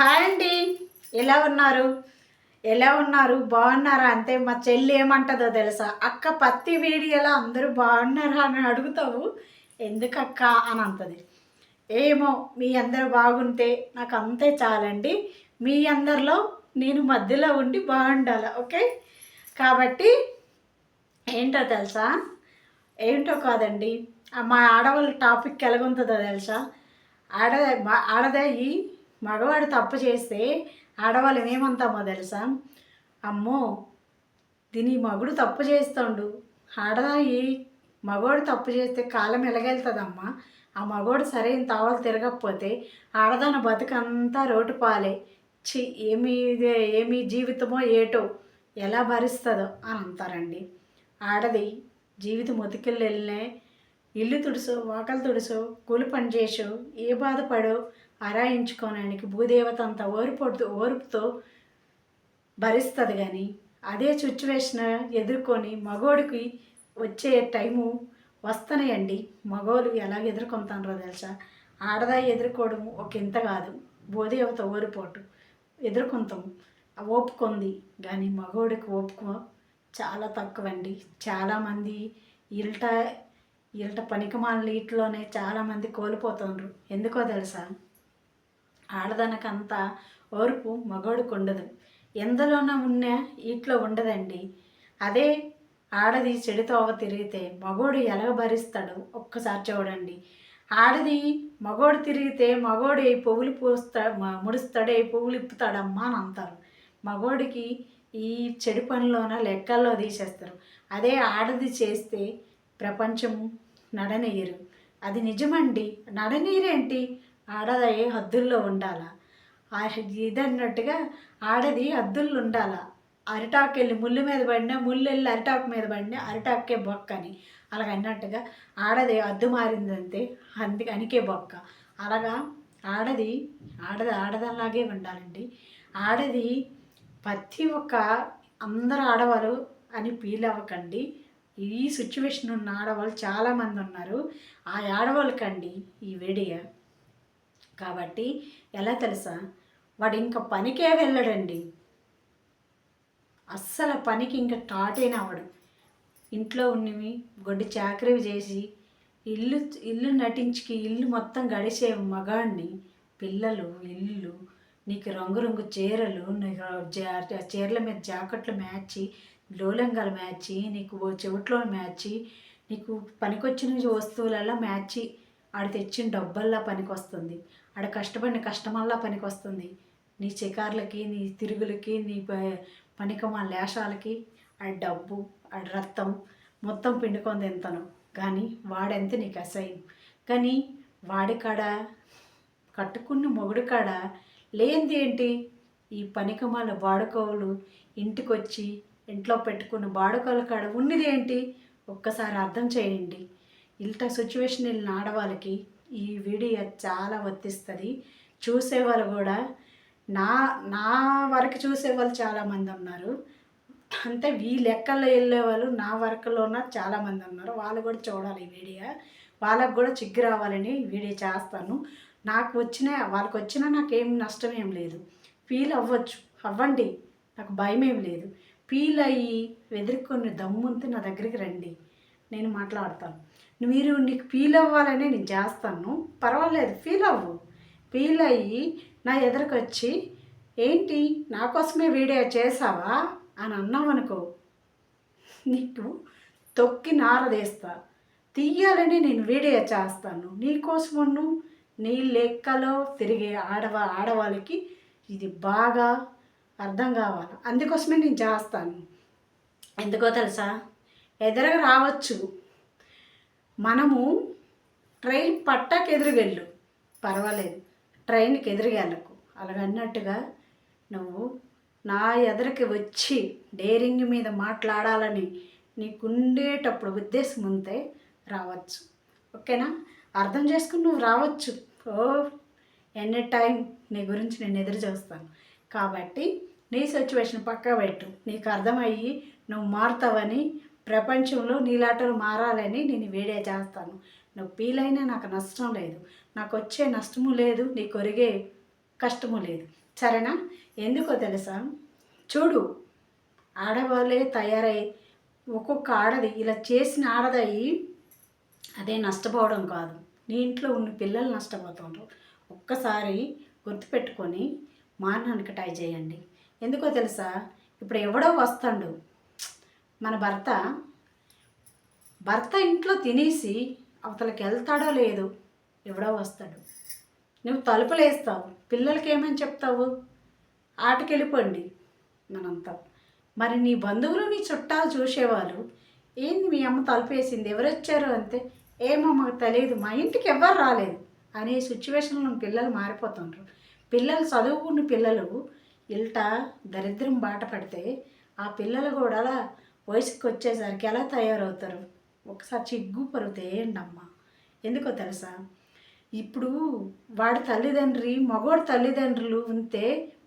Hi అండి. ఎలా ఉన్నారు? బాగున్నారా? అంటే మా చెల్లి ఏమంటుందో తెలుసా? అక్క ప్రతి వీడియోలో అందరూ బాగున్నారా అని అడుగుతావు, ఎందుకక్క అని అంటుంది. ఏమో, మీ అందరూ బాగుంటే నాకు అంతే చాలండి. మీ అందరిలో నేను మధ్యలో ఉండి బాగుండాలి, ఓకే? కాబట్టి ఏంటో తెలుసా? ఏంటో కాదండి, మా ఆడవాళ్ళ టాపిక్ ఎలాగుంటుందో తెలుసా? ఆడ ఆడదాయి మగవాడు తప్పు చేస్తే ఆడవాళ్ళు ఏమంటామో తెలుసా? అమ్మో, దీని మగుడు తప్పు చేస్తుండు, ఆడదాయి మగవాడు తప్పు చేస్తే కాలం ఎలాగెళ్తుందమ్మా, ఆ మగవాడు సరైన తావలు తిరగకపోతే ఆడదాన బతుకంతా రోడ్డు పాలే, చి ఏమి జీవితమో ఏటో ఎలా భరిస్తుందో అని అంటారండి. ఆడది జీవితం ఉతికిళ్ళు వెళ్ళినే ఇల్లు తుడుసో, వాకలు తుడుసో, కూలి పని చేసో, ఏ బాధపడో ఆరాయించుకోవడానికి భూదేవత అంత ఓర్పుతో భరిస్తుంది. కానీ అదే సిచ్యువేషన్ ఎదుర్కొని మగోడికి వచ్చే టైము వస్తున్నాయండి. మగోళ్ళు ఎలాగ ఎదుర్కొంటారో తెలుసా? ఆడదా ఎదుర్కోవడం ఒక ఇంత కాదు, భూదేవత ఓరిపోటు ఎదుర్కొంటాం, ఓపుకుంది. కానీ మగోడికి ఓపుకో చాలా తక్కువండి. చాలామంది ఇల్ట పనికిమాలిన వీటిలోనే చాలామంది కోల్పోతుండ్రు. ఎందుకో తెలుసా? ఆడదనకంత ఓర్పు మగోడికి ఉండదు, ఎందులోనూ ఉన్న వీటిలో ఉండదండి. అదే ఆడది చెడుతోవ తిరిగితే మగోడు ఎలాగ భరిస్తాడు ఒక్కసారి చూడండి. ఆడది మగోడు తిరిగితే మగోడు ఏ పువ్వులు ముడుస్తాడు, ఏ పువ్వులు ఇప్పుతాడమ్మా అని అంటారు. మగోడికి ఈ చెడు పనిలోన లెక్కల్లో తీసేస్తారు. అదే ఆడది చేస్తే ప్రపంచం నడనీయరు. అది నిజమండి. నడనీరేంటి? ఆడది హద్దుల్లో ఉండాలా, ఇదన్నట్టుగా ఆడది హద్దుల్లో ఉండాలా. అరిటాకు వెళ్ళి ముళ్ళు మీద పడినా, ముళ్ళు వెళ్ళి అరిటాకు మీద పడినా అరిటాకే బొక్క అని అలాగ అన్నట్టుగా ఆడది హద్దు మారిందంటే అనికే బొక్క. అలాగా ఆడదలాగే ఉండాలండి. ఆడది ప్రతి ఒక్క అందరు ఆడవాళ్ళు అని ఫీల్ అవ్వకండి. ఈ సిచ్యువేషన్ ఉన్న ఆడవాళ్ళు చాలామంది ఉన్నారు. ఆ ఆడవాళ్ళకండి ఈ వీడియో. కాబట్టి ఎలా తెలుసా? వాడు ఇంకా పనికే వెళ్ళడండి, అస్సలు పనికి ఇంకా స్టార్ట్ అయిన వాడు ఇంట్లో ఉన్నవి గొడ్డి చాకరీ చేసి ఇల్లు నటించి ఇల్లు మొత్తం గడిచే మగాడిని, పిల్లలు, ఇల్లు, నీకు రంగురంగు చీరలు, నీకు చీరల మీద జాకెట్లు మ్యాచి, లోలంగాలు మ్యాచి, నీకు చెవిట్లో మ్యాచి, నీకు పనికొచ్చిన వస్తువులలో మ్యాచి, ఆడ తెచ్చిన డబ్బల్లా పనికి వస్తుంది, ఆడ కష్టపడిన కష్టమల్లా పనికి వస్తుంది. నీ చికార్లకి, నీ తిరుగులకి, నీ పనికమా లేషాలకి ఆ డబ్బు, ఆ రక్తం మొత్తం పిండుకొని తింటాను. కానీ వాడెంత నీకు అసహ్యం. కానీ వాడి కాడ కట్టుకున్న మొగుడు కాడ లేనిది ఏంటి? ఈ పనికమాల బాడుకోవులు ఇంటికొచ్చి ఇంట్లో పెట్టుకున్న బాడుకోల కాడ ఉన్నది ఏంటి? ఒక్కసారి అర్థం చేయండి. ఇంత సిచ్యువేషన్ వెళ్ళిన ఆడవాళ్ళకి ఈ వీడియో చాలా వర్తిస్తుంది. చూసేవాళ్ళు కూడా నా వరకు చూసేవాళ్ళు చాలామంది ఉన్నారు. అంటే ఈ లెక్కల్లో వెళ్ళేవాళ్ళు నా వర్క్లోన చాలామంది ఉన్నారు. వాళ్ళు కూడా చూడాలి ఈ వీడియో. వాళ్ళకు కూడా చిగ్గు రావాలని వీడియో చేస్తాను. వాళ్ళకి వచ్చినా నాకేం నష్టం ఏం లేదు. ఫీల్ అవ్వండి, నాకు భయం ఏం లేదు. ఫీల్ అయ్యి ఎదుర్కొని దమ్ముంటే నా దగ్గరికి రండి, నేను మాట్లాడతాను. నీకు ఫీల్ అవ్వాలని నేను చేస్తాను, పర్వాలేదు, ఫీల్ అయ్యి నా ఎదురుకు వచ్చి ఏంటి నా కోసమే వీడియో చేసావా అని అన్నావనుకో, నీకు తొక్కి నారదేస్తా. తీయాలని నేను వీడియో చేస్తాను నీకోసమును. నీ లెక్కలో తిరిగే ఆడవాళ్ళకి ఇది బాగా అర్థం కావాలి. అందుకోసమే నేను చేస్తాను. ఎందుకో తెలుసా? ఎదురుగా రావచ్చు, మనము ట్రైన్ పట్టాకి ఎదురుగెళ్ళు, పర్వాలేదు, ట్రైన్కి ఎదురుగెళ్ళకు. అలాగన్నట్టుగా నువ్వు నా ఎదురుకి వచ్చి డేరింగ్ మీద మాట్లాడాలని నీకుండేటప్పుడు ఉద్దేశం ఉంటే రావచ్చు, ఓకేనా? అర్థం చేసుకుని నువ్వు రావచ్చు. ఎనీ టైం నీ గురించి నేను ఎదురు చూస్తాను. కాబట్టి నీ సిచ్యువేషన్ పక్కా పెట్టు. నీకు అర్థమయ్యి నువ్వు మారుతావని, ప్రపంచంలో నీలాటలు మారాలని నేను వీడియో చేస్తాను. నువ్వు ఫీల్ అయినా నాకు నష్టం లేదు, నాకు వచ్చే నష్టము లేదు, నీ కొరిగే కష్టము లేదు. సరేనా? ఎందుకో తెలుసా? చూడు, ఆడవాళ్ళే తయారై ఒక్కొక్క ఆడది ఇలా చేసిన ఆడదయ్యి అదే నష్టపోవడం కాదు, నీ ఇంట్లో ఉన్న పిల్లలు నష్టపోతుంటారు. ఒక్కసారి గుర్తుపెట్టుకొని మారడానికి ట్రై చేయండి. ఎందుకో తెలుసా? ఇప్పుడు ఎవడో వస్తాడు, మన భర్త ఇంట్లో తినేసి అవతలకి వెళ్తాడో లేదో ఎవడో వస్తాడు, నువ్వు తలుపులు వేస్తావు, పిల్లలకి ఏమని చెప్తావు? ఆటకెళ్ళిపోండి మనంతా. మరి నీ బంధువులు నీ చుట్టాలు చూసేవాళ్ళు, ఏంది మీ అమ్మ తలుపు వేసింది, ఎవరు వచ్చారు అంతే, ఏమో మాకు తెలియదు, మా ఇంటికి ఎవరు రాలేదు అనే సిచ్యువేషన్లో పిల్లలు మారిపోతుంటారు. పిల్లలు చదువుకున్న పిల్లలు ఇల్ట దరిద్రం బాట పడితే ఆ పిల్లలు కూడా వయసుకి వచ్చేసరికి ఎలా తయారవుతారు? ఒకసారి చిగ్గు పరుగుతే ఏంటమ్మా. ఎందుకో తెలుసా? ఇప్పుడు వాడి మగవాడి తల్లిదండ్రులు ఉంటే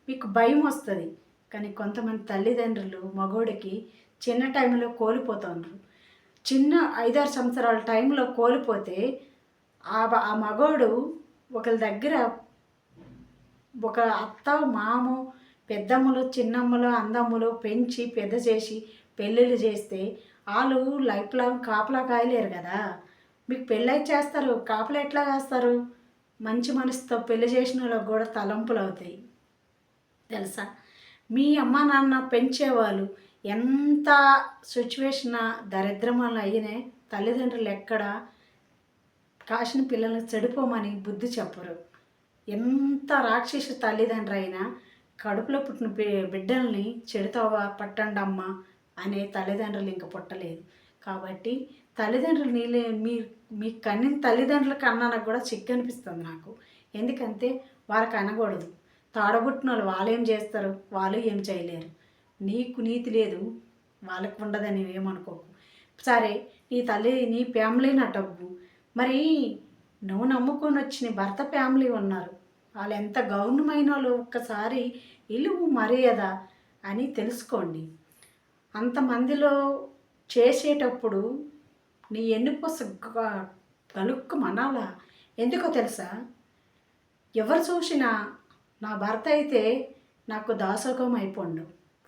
మీకు భయం వస్తుంది. కానీ కొంతమంది తల్లిదండ్రులు మగోడికి చిన్న టైంలో కోల్పోతున్నారు. చిన్న 5-6 సంవత్సరాల టైంలో కోల్పోతే ఆ మగోడు ఒకరి దగ్గర ఒక అత్త మాము పెద్దమ్మలు చిన్నమ్మలు అందమ్మలు పెంచి పెద్ద చేసి పెళ్ళిళ్ళు చేస్తే వాళ్ళు లైఫ్ లాంగ్ కాపలా కాయలేరు కదా. మీకు పెళ్ళై చేస్తారు, కాపలా ఎట్లా కాస్తారు? మంచి మనసుతో పెళ్లి చేసిన వాళ్ళకి కూడా తలంపులు అవుతాయి తెలుసా. మీ అమ్మ నాన్న పెంచేవాళ్ళు ఎంత సిచ్యువేషన్ దరిద్రమాలు అయినే తల్లిదండ్రులు ఎక్కడ కాసిన పిల్లల్ని చెడిపోమని బుద్ధి చెప్పరు. ఎంత రాక్షస తల్లిదండ్రులు అయినా కడుపులో పుట్టిన బిడ్డల్ని చెడుతావా పట్టండి అమ్మ అనే తల్లిదండ్రులు ఇంక పుట్టలేదు. కాబట్టి తల్లిదండ్రులు మీ కన్నిన తల్లిదండ్రుల కన్నానికి కూడా సిగ్గు అనిపిస్తుంది నాకు. ఎందుకంటే వాళ్ళకి అనకూడదు. తాడబుట్టిన వాళ్ళు ఏం చేస్తారు? వాళ్ళు ఏం చేయలేరు. నీకు నీతి లేదు, వాళ్ళకు ఉండదని ఏమనుకోకు. సరే, నీ ఫ్యామిలీ నటవ్వు. మరి నువ్వు నమ్ముకొని వచ్చిన భర్త ఫ్యామిలీ ఉన్నారు, వాళ్ళు ఎంత గౌరవమైన వాళ్ళు ఒక్కసారి ఇలువు మర్యాద అని తెలుసుకోండి. అంతమందిలో చేసేటప్పుడు నీ ఎన్నుపొస గలుక్కు మనాలా. ఎందుకో తెలుసా? ఎవరు చూసినా నా భర్త అయితే నాకు దాసోహం అయిపోండు,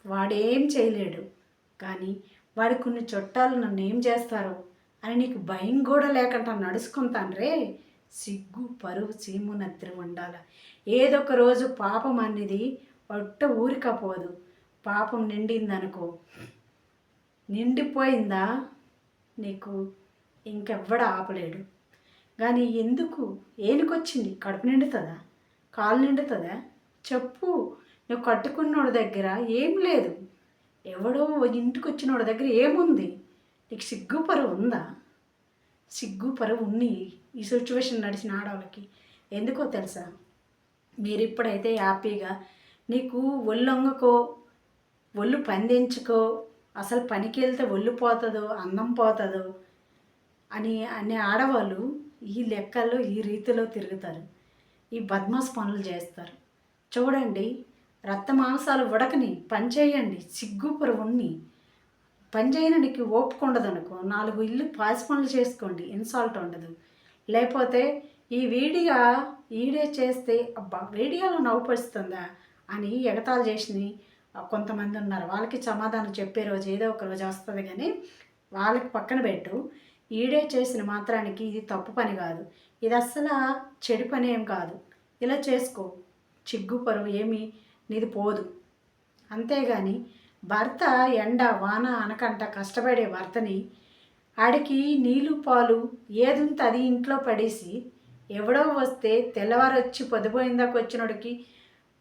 వాడేం చేయలేడు, కానీ వాడి కొన్ని చుట్టాలు నన్ను ఏం చేస్తారో అని నీకు భయం కూడా లేకుండా నడుచుకుంటాన్రే. సిగ్గు పరువు చీము నత్తిరి ఉండాల. ఏదొక రోజు పాపం అనేది ఒట్ట ఊరికపోదు. పాపం నిండిందనుకో, నిండిపోయిందా నీకు ఇంకెవ్వడ ఆపలేడు. కానీ ఎందుకు ఏనుకొచ్చింది? కడుపు నిండుతుందా? కాలు నిండుతుందా? చెప్పు. నువ్వు కట్టుకున్నోడి దగ్గర ఏం లేదు, ఎవడో ఇంటికి వచ్చినోడి దగ్గర ఏముంది? నీకు సిగ్గు పరువు ఉందా? సిగ్గు పరువు ఉన్ని ఈ సిచ్యువేషన్ నడిచిన ఆడవాళ్ళకి. ఎందుకో తెలుసా? మీరు ఇప్పుడైతే హ్యాపీగా నీకు ఒళ్ళొంగకో, ఒళ్ళు పందించుకో, అసలు పనికి వెళ్తే ఒళ్ళు పోతుందో అందం పోతుందో అనే ఆడవాళ్ళు ఈ లెక్కల్లో ఈ రీతిలో తిరుగుతారు, ఈ బద్మాస్ పనులు చేస్తారు. చూడండి, రక్త మాంసాలు ఉడకని పని చేయండి, సిగ్గుపరు ఉన్ని పని చేయడానికి ఓపిక ఉండదు అనుకో, 4 ఇల్లు పాసి పనులు చేసుకోండి, ఇన్సాల్ట్ ఉండదు. లేకపోతే ఈ ఈడే చేస్తే అబ్బా వీడియోలో నవ్వుపరుస్తుందా అని ఎగతాలు చేసిన కొంతమంది ఉన్నారు. వాళ్ళకి సమాధానం చెప్పే రోజు ఏదో ఒక రోజు వస్తుంది, కానీ వాళ్ళకి పక్కన పెట్టు. ఈడే చేసిన మాత్రానికి ఇది తప్పు పని కాదు, ఇది అస్సలు చెడు పని ఏం కాదు. ఇలా చేసుకో, చిగ్గు పరువు ఏమి నీది పోదు. అంతేగాని భర్త ఎండ వాన అనకంట కష్టపడే భర్తని ఆడికి నీళ్ళు పాలు ఏదుంటే అది ఇంట్లో పడేసి ఎవడో వస్తే తెల్లవారు వచ్చి పొద్దుపోయిందాక వచ్చినోడికి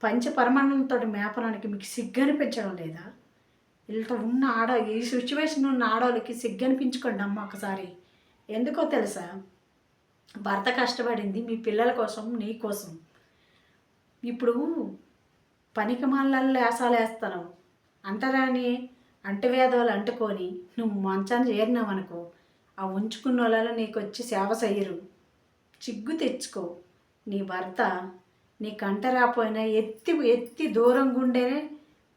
పంచపరమాణంతో మేపడానికి మీకు సిగ్గు అనిపించడం లేదా? ఇలా ఉన్న ఈ సిచ్యువేషన్ ఉన్న ఆడవాళ్ళకి సిగ్గు అనిపించుకోండి అమ్మ ఒకసారి. ఎందుకో తెలుసా? భర్త కష్టపడింది మీ పిల్లల కోసం, నీ కోసం. ఇప్పుడు పనికి మాలలో వేసాలు వేస్తాను అంటరాని అంటవేదవాళ్ళు అంటుకొని నువ్వు మంచాన్ని చేరినావనుకో, ఆ ఉంచుకున్న వాళ్ళలో నీకు వచ్చి సేవ చెయ్యరు. చిగ్గు తెచ్చుకో. నీ భర్త నీ కంట రాపోయినా ఎత్తి దూరంగా ఉండేనే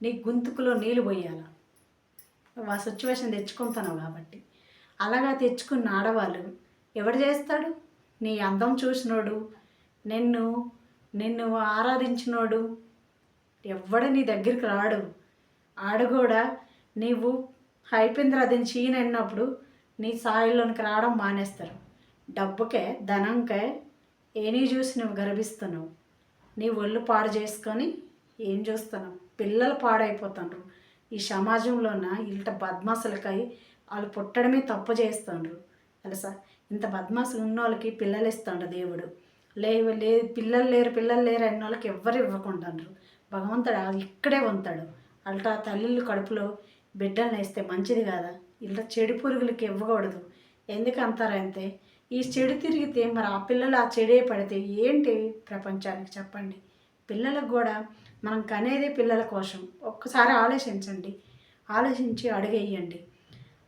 నీ గొంతుకులో నీళ్ళు పోయాల. ఆ సిచ్యువేషన్ తెచ్చుకుంటున్నావు కాబట్టి. అలాగా తెచ్చుకున్న ఆడవాళ్ళు ఎవడు చేస్తాడు? నీ అందం చూసినోడు, నిన్ను నిన్ను ఆరాధించినోడు ఎవ్వడు నీ దగ్గరికి రాడు. ఆడు కూడా నీవు అయిపోయిందిరా దీన్ని చీని అన్నప్పుడు నీ సాయిల్లోనికి రావడం మానేస్తారు. డబ్బుకే ధనంకే ఏనీ చూసి నువ్వు గర్విస్తున్నావు. నీ ఒళ్ళు పాడు చేసుకొని ఏం చూస్తున్నావు? పిల్లలు పాడైపోతున్నారు. ఈ సమాజంలోన ఇంత బద్మాసులకై వాళ్ళు పుట్టడమే తప్పు చేస్తుండ్రు తెలుసా. ఇంత బద్మాసులు ఉన్న వాళ్ళకి పిల్లలు ఇస్తాడు దేవుడు. పిల్లలు లేరు అన్న వాళ్ళకి ఎవ్వరు ఇవ్వకుండారు. భగవంతుడు ఇక్కడే ఉంటాడు. అల్టా తల్లిళ్ళు కడుపులో బిడ్డలను వేస్తే మంచిది కాదా? ఇలా చెడు పురుగులకి ఇవ్వకూడదు. ఎందుకు అంటారంటే ఈ చెడు తిరిగితే మరి ఆ పిల్లలు ఆ చెడే పడితే ఏంటి ప్రపంచానికి చెప్పండి. పిల్లలకు కూడా మనం కనేదే పిల్లల కోసం. ఒక్కసారి ఆలోచించి అడుగేయండి.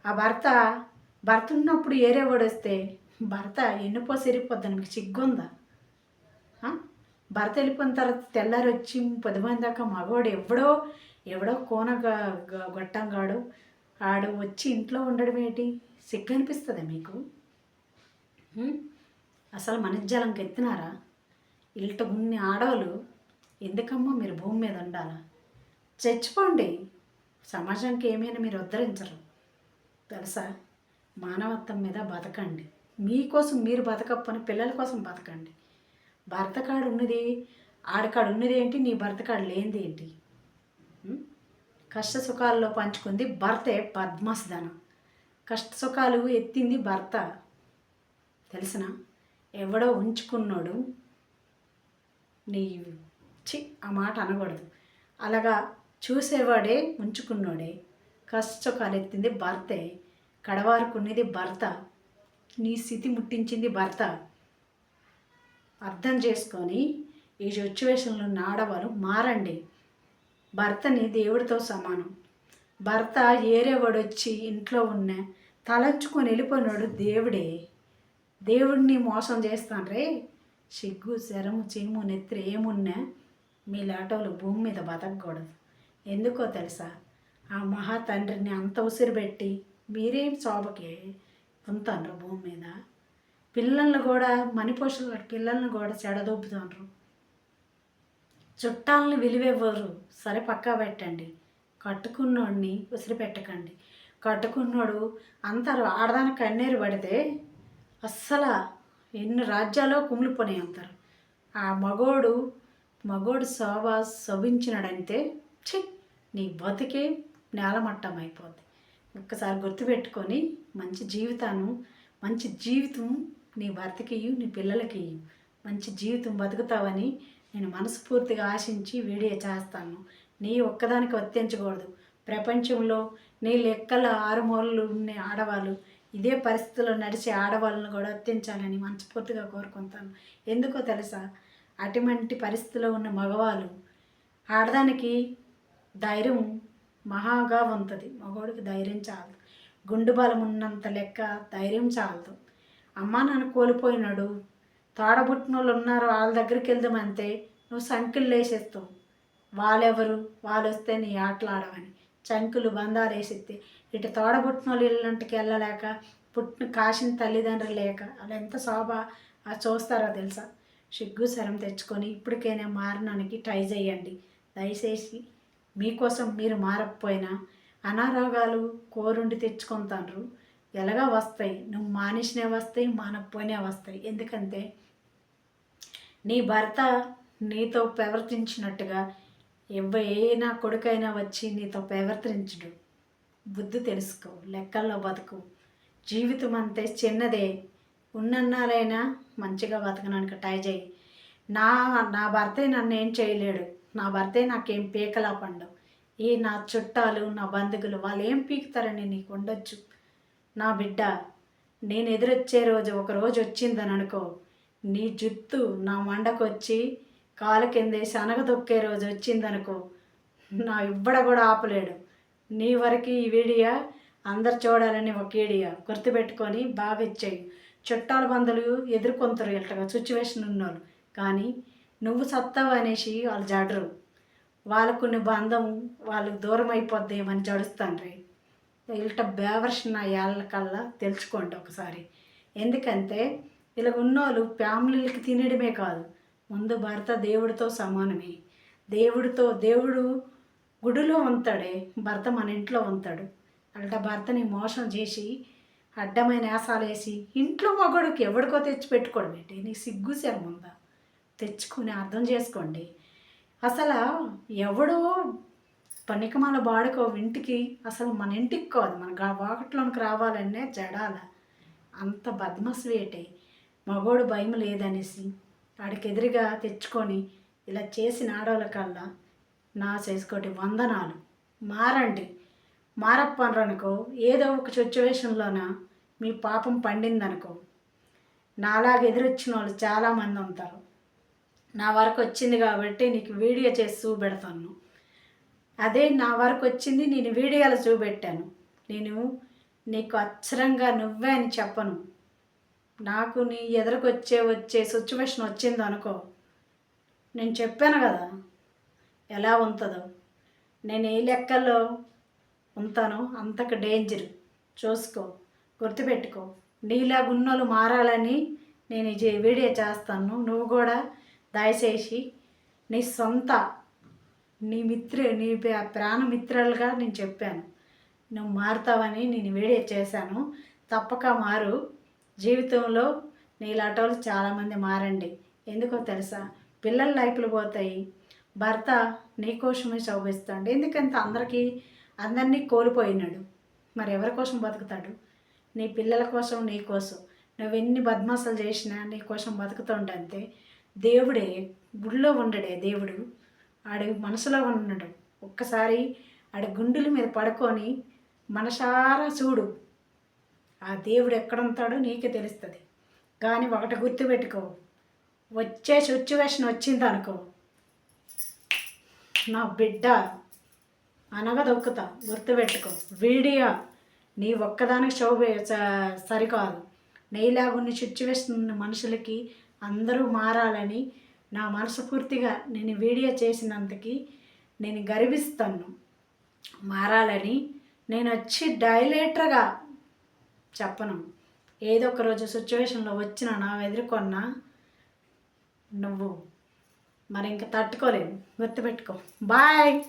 ఆ భర్త ఉన్నప్పుడు ఏరే వస్తే భర్త ఎన్నిపో సిరిపోద్దని మీకు సిగ్గుందా? భర్త వెళ్ళిపోయిన తర్వాత తెల్లారి వచ్చి 10 మంది దాకా మగవాడు ఎవడో కోన గొట్టంగాడు ఆడు వచ్చి ఇంట్లో ఉండడం ఏంటి? సిగ్గు అనిపిస్తుందా మీకు? అసలు మనజ్జలంకి ఎత్తినారా? ఇల్ట ఉన్ని ఆడవాళ్ళు ఎందుకమ్మా మీరు భూమి మీద ఉండాలా? చచ్చిపోండి. సమాజానికి ఏమైనా మీరు ఉద్ధరించరు తెలుసా. మానవత్వం మీద బతకండి. మీకోసం మీరు బతకప్పని పిల్లల కోసం బతకండి. భర్త కాడు ఉన్నది ఆడకాడు ఉన్నది ఏంటి? నీ భర్త కాడు లేనిది ఏంటి? కష్ట సుఖాల్లో పంచుకుంది భర్తే పద్మస్ధనం. కష్ట సుఖాలు ఎత్తింది భర్త తెలిసిన. ఎవడో ఉంచుకున్నాడు నీ ఆ మాట అనకూడదు. అలాగా చూసేవాడే ఉంచుకున్నాడే. కష్ట సుఖాలు ఎత్తింది భర్తే. కడవారుకున్నది భర్త. నీ స్థితి ముట్టించింది భర్త. అర్థం చేసుకొని ఈ సిచ్యువేషన్లో ఉన్న ఆడవాళ్ళు మారండి. భర్తని దేవుడితో సమానం. భర్త ఏరేవాడు వచ్చి ఇంట్లో ఉన్న తలంచుకొని వెళ్ళిపోయినాడు దేవుడే. దేవుడిని మోసం చేస్తాన్రే. సిగ్గు శరము చీము నెత్తిరి ఏమున్నా మీ లాటోలు భూమి మీద బతకూడదు. ఎందుకో తెలుసా? ఆ మహా తండ్రిని అంత ఉసిరు పెట్టి మీరేం శోభకి ఉంటారు భూమి మీద. పిల్లల్ని కూడా మణిపోషులు పిల్లల్ని కూడా చెడదొబ్బుతారు. చుట్టాలని విలువివ్వరు. సరే పక్కా పెట్టండి. కట్టుకున్నోడిని ఉసిరి పెట్టకండి. కట్టుకున్నోడు అంటారు ఆడదానికి కన్నీరు పడితే అస్సలు ఎన్ని రాజ్యాలో కుమిలిపోయి అంటారు. ఆ మగోడు శోభించినాడంటే నీ బతికే నేలమట్టం అయిపోద్ది. ఒక్కసారి గుర్తుపెట్టుకొని మంచి జీవితం నీ భర్తకి ఇయ్యు, నీ పిల్లలకి ఇయ్యు. మంచి జీవితం బతుకుతావని నేను మనస్ఫూర్తిగా ఆశించి వీడియో చేస్తాను. నీ ఒక్కదానికి వర్తించకూడదు. ప్రపంచంలో నీ లెక్కల 6 మూలలు ఉన్న ఆడవాళ్ళు ఇదే పరిస్థితుల్లో నడిచే ఆడవాళ్ళను కూడా వర్తించాలని మనస్ఫూర్తిగా కోరుకుంటాను. ఎందుకో తెలుసా? అటువంటి పరిస్థితిలో ఉన్న మగవాళ్ళు ఆడదానికి ధైర్యం మహాగా ఉంటుంది. మగవాడికి ధైర్యం చాలదు. గుండు బలం ఉన్నంత లెక్క ధైర్యం చాలదు. అమ్మా నాన్న కోల్పోయినాడు, తోడబుట్టిన వాళ్ళు ఉన్నారు, వాళ్ళ దగ్గరికి వెళ్దామంటే నువ్వు సంఖ్యలు వేసేస్తావు. వాళ్ళెవరు? వాళ్ళు వస్తే నీ ఆటలు ఆడవని చంకులు బంధాలు వేసేస్తే ఇటు తోడబుట్టిన వాళ్ళు ఇళ్ళంటికి వెళ్ళలేక కాసిన తల్లిదండ్రులు లేక అలా ఎంత శోభ చూస్తారో తెలుసా. సిగ్గు శరం తెచ్చుకొని ఇప్పటికైనా మారడానికి ట్రై చేయండి. దయచేసి మీకోసం మీరు మారకపోయినా అనారోగాలు కోరుండి తెచ్చుకుంటారు. ఎలాగా వస్తాయి. నువ్వు మానేసినే వస్తాయి, మానకపోయినే వస్తాయి. ఎందుకంటే నీ భర్త నీతో ప్రవర్తించినట్టుగా నా కొడుకైనా వచ్చి నీతో ప్రవర్తించడు. బుద్ధి తెలుసుకో. లెక్కల్లో బతుకు. జీవితం అంతే చిన్నదే. ఉన్నన్నారైనా మంచిగా బతకడానికి ట్రై చేయి. నా భర్తే నన్ను ఏం చేయలేడు. నా భర్తే నాకేం పీకలా పండవు. నా చుట్టాలు నా బంధువులు వాళ్ళు ఏం పీకుతారని నీకు ఉండొచ్చు. నా బిడ్డ నేను ఎదురొచ్చే రోజు ఒకరోజు వచ్చిందని అనుకో, నీ జుత్తు నా మండకు వచ్చి కాలు కిందేసి అనగ తొక్కే రోజు వచ్చిందనుకో, నా ఇవ్వడ కూడా ఆపలేడు. నీ వరకు ఈ వీడియో అందరు చూడాలని ఒక వీడియో గుర్తుపెట్టుకొని బాగా ఇచ్చేయి. చుట్టాల బంధువులు ఎదుర్కొంటారు ఇలాగా సిచ్యువేషన్ ఉన్నోళ్ళు. కానీ నువ్వు సత్తావు అనేసి వాళ్ళు జడరు. వాళ్ళకున్న బంధం వాళ్ళకు దూరం అయిపోద్దేమని జడుస్తాండ్రి. ఇల్ట బేవర్షన్ ఏళ్ళకల్లా తెలుసుకోండి ఒకసారి. ఎందుకంటే ఇలా ఉన్నోళ్ళు ఫ్యామిలీలకి తినడమే కాదు, ముందు భర్త దేవుడితో సమానమే. దేవుడు గుడిలో ఉంటాడే, భర్త మన ఇంట్లో ఉంటాడు. అంటే భర్తని మోసం చేసి అడ్డమైన వేసాలు వేసి ఇంట్లో మగోడికి ఎవడికో తెచ్చి పెట్టుకోవడం ఏంటి? నీకు సిగ్గు శరం ఉందా? తెచ్చుకుని అర్థం చేసుకోండి. అసలు ఎవడో పనికిమాల బాడుకో ఇంటికి, అసలు మన ఇంటికి కాదు మన వాకట్లోనికి రావాలనే జడాల అంత బద్మస్వేటే. మగోడు భయం లేదనేసి వాడికి ఎదురుగా తెచ్చుకొని ఇలా చేసిన ఆడవాళ్ళకల్లా నా చేసుకోటి వందనాలు. మారండి. మారప్పనరనుకో ఏదో ఒక సిచ్యువేషన్లోన మీ పాపం పండిందనుకో, నాలాగా ఎదురొచ్చిన వాళ్ళు చాలామంది ఉంటారు. నా వరకు వచ్చింది కాబట్టి నీకు వీడియో చేసి చూపెడతాను. అదే నా వరకు వచ్చింది నేను వీడియోలు చూపెట్టాను. నేను నీకు అచ్చరంగా నువ్వే అని చెప్పను. నాకు నీ వచ్చే సిచ్యువేషన్ వచ్చింది అనుకో, నేను చెప్పాను కదా ఎలా ఉంటుందో. నేను ఏ లెక్కల్లో ఉంటానో అంతకు డేంజర్. చూసుకో, గుర్తుపెట్టుకో. నీలా గున్నోళ్ళు మారాలని నేను ఈ వీడియో చేస్తాను. నువ్వు కూడా దయచేసి నీ సొంత నీ ప్రాణమిత్రులుగా నేను చెప్పాను. నువ్వు మారుతావని నేను వీడియో చేశాను. తప్పక మారు. జీవితంలో నీలాంటి వాళ్ళు చాలామంది మారండి. ఎందుకో తెలుసా? పిల్లల లైఫ్లు పోతాయి. భర్త నీకోసమే శోభిస్తాడు. ఎందుకంటే అందరినీ కోల్పోయినాడు. మరి ఎవరి కోసం బతుకుతాడు? నీ పిల్లల కోసం, నీ కోసం. నువ్వెన్ని బద్మాసాలు చేసినా నీ కోసం బతుకుతుండంతే. దేవుడే గుడిలో ఉండడే దేవుడు, ఆడి మనసులో ఉన్నాడు. ఒక్కసారి ఆడి గుండెల మీద పడుకొని మనసారా చూడు. ఆ దేవుడు ఎక్కడ ఉంటాడో నీకే తెలుస్తుంది. కానీ ఒకటి గుర్తుపెట్టుకో, వచ్చే సిచ్యువేషన్ వచ్చిందనుకో, నా బిడ్డ అనగదొక్కుతా. గుర్తుపెట్టుకో. వీడియో నీ ఒక్కదానికి సరికాదు. నీలాగున్న సిచ్యువేషన్ ఉన్న మనుషులకి అందరూ మారాలని నా మనస్ఫూర్తిగా నేను వీడియో చేసినందుకు నేను గర్విస్తాను. మారాలని నేను వచ్చి డైలేటర్గా చెప్పను. ఏదో ఒక రోజు సిచ్యువేషన్లో వచ్చిన నా ఎదుర్కొన్నా నువ్వు మరి ఇంక తట్టుకోలేవు. గుర్తుపెట్టుకో. బాయ్.